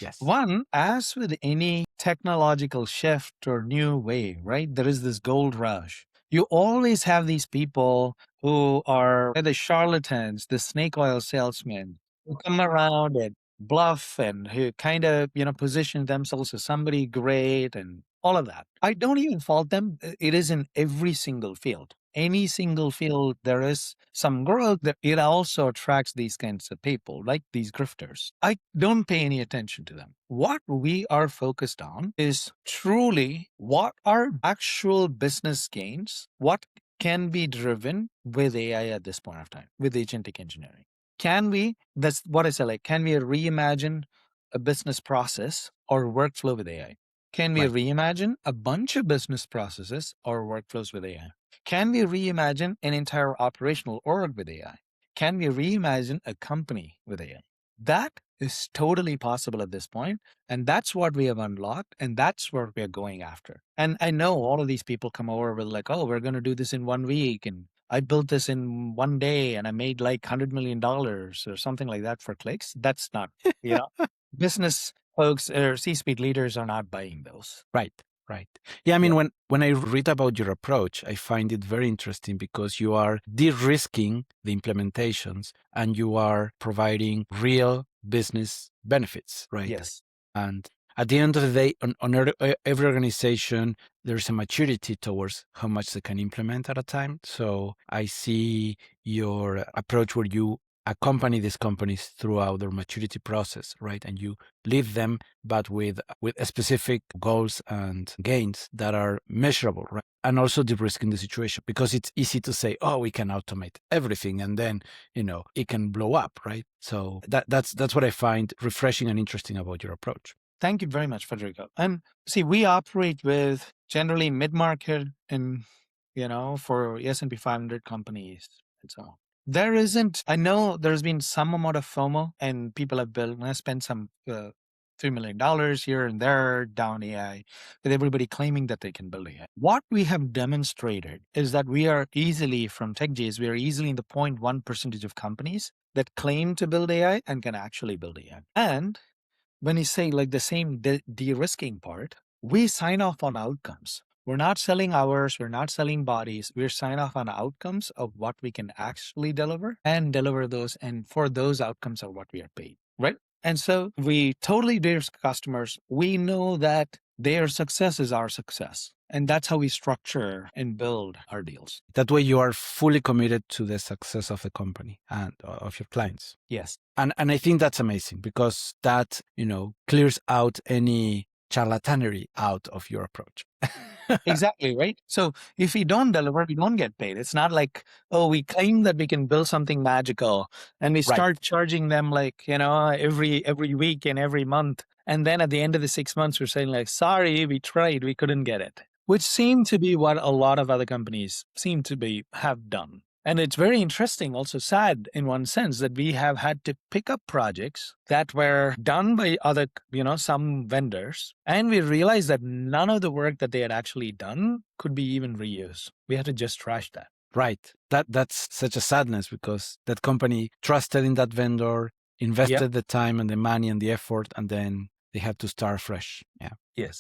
Yes. One, as with any technological shift or new wave, right? There is this gold rush. You always have these people who are the charlatans, the snake oil salesmen, who come around and bluff and who kind of, position themselves as somebody great and all of that. I don't even fault them. It is in every single field. Any single field, there is some growth that it also attracts these kinds of people, like these grifters. I don't pay any attention to them. What we are focused on is truly what are actual business gains, what can be driven with AI at this point of time, with agentic engineering. Can we, that's what I said, like, can we reimagine a business process or workflow with AI? Can we Right. reimagine a bunch of business processes or workflows with AI? Can we reimagine an entire operational org with AI? Can we reimagine a company with AI? That is totally possible at this point, and that's what we have unlocked, and that's what we're going after. And I know all of these people come over with like, oh, we're going to do this in 1 week, and I built this in 1 day, and I made like $100 million or something like that for clicks. That's not, you know, business folks or C-suite leaders are not buying those. Right. Right. Yeah, I mean, Yeah. when I read about your approach, I find it very interesting because you are de-risking the implementations and you are providing real business benefits, right? Yes. And at the end of the day, on every organization, there's a maturity towards how much they can implement at a time. So I see your approach where you accompany these companies throughout their maturity process, right? And you lead them, but with specific goals and gains that are measurable, right? And also de-risking the situation because it's easy to say, oh, we can automate everything, and then it can blow up, right? So that's what I find refreshing and interesting about your approach. Thank you very much, Federico. And see, we operate with generally mid-market and, for S&P 500 companies and so on. There isn't, I know there's been some amount of FOMO and people have spent some $3 million here and there down AI with everybody claiming that they can build AI. What we have demonstrated is that we are easily, from TechJs, we are easily in the 0.1% of companies that claim to build AI and can actually build AI. And when you say like the same de-risking part, we sign off on outcomes. We're not selling hours, we're not selling bodies. We're sign off on outcomes of what we can actually deliver and deliver those. And for those outcomes are what we are paid, right? And so we totally de-risk customers. We know that their success is our success. And that's how we structure and build our deals. That way you are fully committed to the success of the company and of your clients. Yes. And I think that's amazing because that, clears out any charlatanery out of your approach. Exactly, right? So if we don't deliver, we don't get paid. It's not like, oh, we claim that we can build something magical and we Right. start charging them like, every week and every month. And then at the end of the 6 months, we're saying like, sorry, we tried, we couldn't get it, which seemed to be what a lot of other companies seem to have done. And it's very interesting, also sad in one sense, that we have had to pick up projects that were done by other, some vendors. And we realized that none of the work that they had actually done could be even reused. We had to just trash that. Right. That's such a sadness because that company trusted in that vendor, invested the time and the money and the effort, and then they had to start fresh. Yeah. Yes.